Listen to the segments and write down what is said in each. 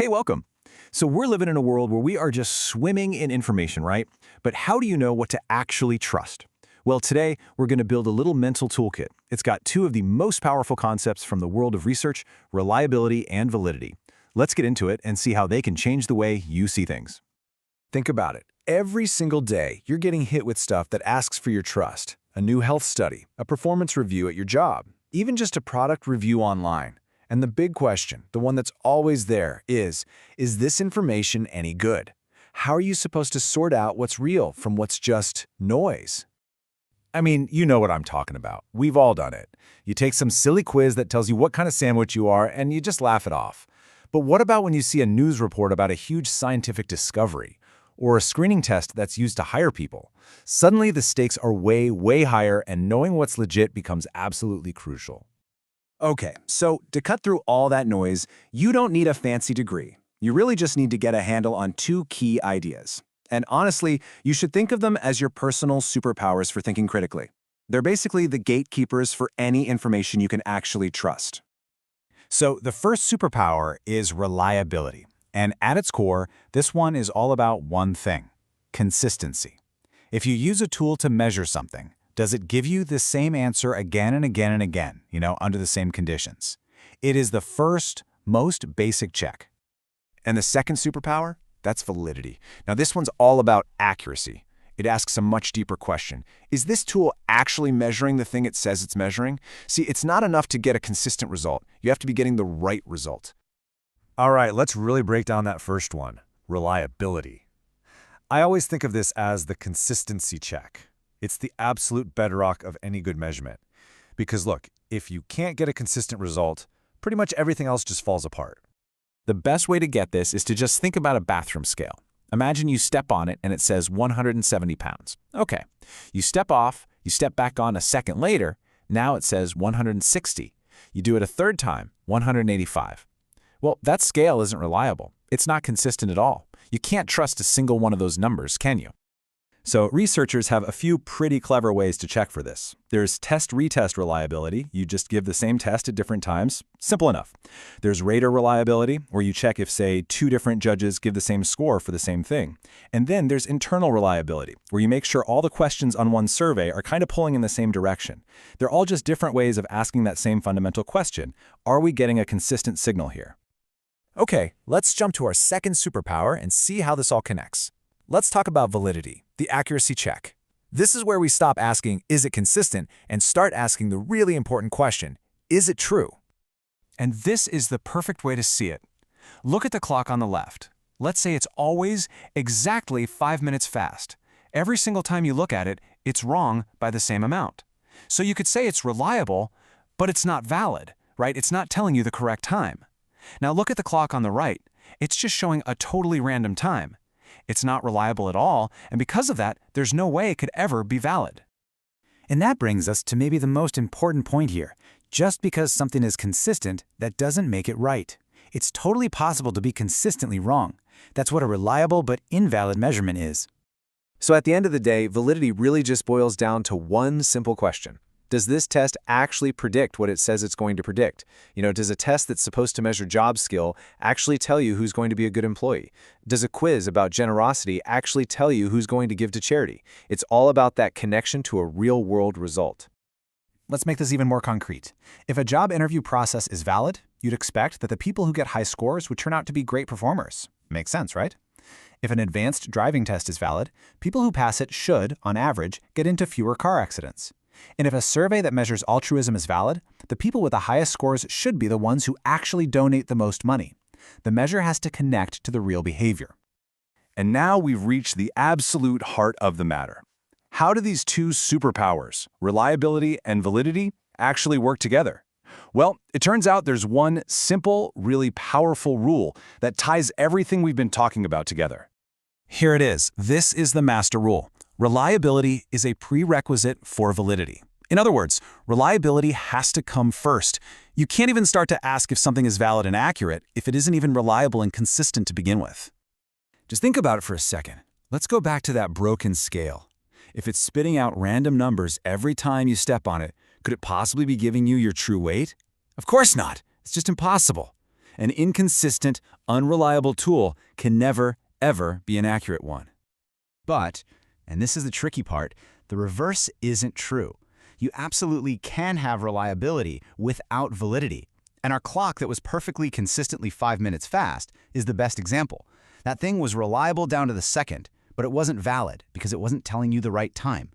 Hey, welcome. So we're living in a world where we are just swimming in information, right? But how do you know what to actually trust? Well, today we're going to build a little mental toolkit. It's got two of the most powerful concepts from the world of research, reliability and validity. Let's get into it and see how they can change the way you see things. Think about it. Every single day, you're getting hit with stuff that asks for your trust. A new health study, a performance review at your job, even just a product review online. And the big question, the one that's always there, is this information any good? How are you supposed to sort out what's real from what's just noise? I mean, you know what I'm talking about. We've all done it. You take some silly quiz that tells you what kind of sandwich you are, and you just laugh it off. But what about when you see a news report about a huge scientific discovery, or a screening test that's used to hire people? Suddenly, the stakes are way, way higher, and knowing what's legit becomes absolutely crucial. Okay, so to cut through all that noise, you don't need a fancy degree. You really just need to get a handle on two key ideas. And honestly, you should think of them as your personal superpowers for thinking critically. They're basically the gatekeepers for any information you can actually trust. So the first superpower is reliability. And at its core, this one is all about one thing: consistency. If you use a tool to measure something, does it give you the same answer again and again and again, under the same conditions? It is the first, most basic check. And the second superpower? That's validity. Now, this one's all about accuracy. It asks a much deeper question. Is this tool actually measuring the thing it says it's measuring? See, it's not enough to get a consistent result. You have to be getting the right result. All right, let's really break down that first one: reliability. I always think of this as the consistency check. It's the absolute bedrock of any good measurement. Because look, if you can't get a consistent result, pretty much everything else just falls apart. The best way to get this is to just think about a bathroom scale. Imagine you step on it and it says 170 pounds. Okay, you step off, you step back on a second later, now it says 160. You do it a third time, 185. Well, that scale isn't reliable. It's not consistent at all. You can't trust a single one of those numbers, can you? So researchers have a few pretty clever ways to check for this. There's test-retest reliability. You just give the same test at different times. Simple enough. There's rater reliability, where you check if, say, two different judges give the same score for the same thing. And then there's internal reliability, where you make sure all the questions on one survey are kind of pulling in the same direction. They're all just different ways of asking that same fundamental question: are we getting a consistent signal here? Okay, let's jump to our second superpower and see how this all connects. Let's talk about validity, the accuracy check. This is where we stop asking, is it consistent, and start asking the really important question, is it true? And this is the perfect way to see it. Look at the clock on the left. Let's say it's always exactly 5 minutes fast. Every single time you look at it, it's wrong by the same amount. So you could say it's reliable, but it's not valid, right? It's not telling you the correct time. Now look at the clock on the right. It's just showing a totally random time. It's not reliable at all, and because of that, there's no way it could ever be valid. And that brings us to maybe the most important point here. Just because something is consistent, that doesn't make it right. It's totally possible to be consistently wrong. That's what a reliable but invalid measurement is. So at the end of the day, validity really just boils down to one simple question. Does this test actually predict what it says it's going to predict? Does a test that's supposed to measure job skill actually tell you who's going to be a good employee? Does a quiz about generosity actually tell you who's going to give to charity? It's all about that connection to a real-world result. Let's make this even more concrete. If a job interview process is valid, you'd expect that the people who get high scores would turn out to be great performers. Makes sense, right? If an advanced driving test is valid, people who pass it should, on average, get into fewer car accidents. And if a survey that measures altruism is valid, the people with the highest scores should be the ones who actually donate the most money. The measure has to connect to the real behavior. And now we've reached the absolute heart of the matter. How do these two superpowers, reliability and validity, actually work together? Well, it turns out there's one simple, really powerful rule that ties everything we've been talking about together. Here it is. This is the master rule. Reliability is a prerequisite for validity. In other words, reliability has to come first. You can't even start to ask if something is valid and accurate if it isn't even reliable and consistent to begin with. Just think about it for a second. Let's go back to that broken scale. If it's spitting out random numbers every time you step on it, could it possibly be giving you your true weight? Of course not. It's just impossible. An inconsistent, unreliable tool can never, ever be an accurate one. But, and this is the tricky part, the reverse isn't true. You absolutely can have reliability without validity. And our clock that was perfectly consistently 5 minutes fast is the best example. That thing was reliable down to the second, but it wasn't valid because it wasn't telling you the right time.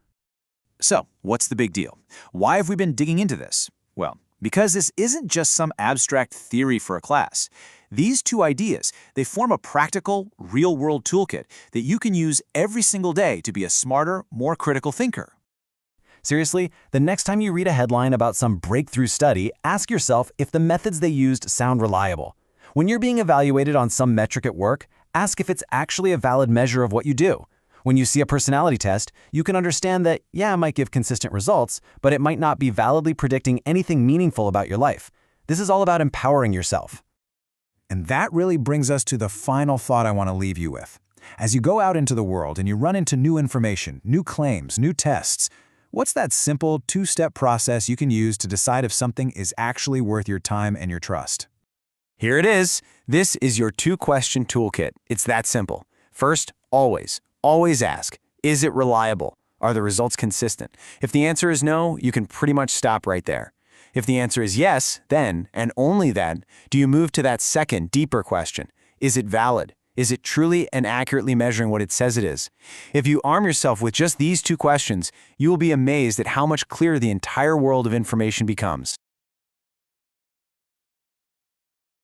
So, what's the big deal? Why have we been digging into this? Well, because this isn't just some abstract theory for a class. These two ideas, they form a practical, real-world toolkit that you can use every single day to be a smarter, more critical thinker. Seriously, the next time you read a headline about some breakthrough study, ask yourself if the methods they used sound reliable. When you're being evaluated on some metric at work, ask if it's actually a valid measure of what you do. When you see a personality test, you can understand that, yeah, it might give consistent results, but it might not be validly predicting anything meaningful about your life. This is all about empowering yourself. And that really brings us to the final thought I want to leave you with. As you go out into the world and you run into new information, new claims, new tests, what's that simple two-step process you can use to decide if something is actually worth your time and your trust? Here it is. This is your two-question toolkit. It's that simple. First, always ask, is it reliable? Are the results consistent? If the answer is no, you can pretty much stop right there. If the answer is yes, then, and only then, do you move to that second, deeper question. Is it valid? Is it truly and accurately measuring what it says it is? If you arm yourself with just these two questions, you will be amazed at how much clearer the entire world of information becomes.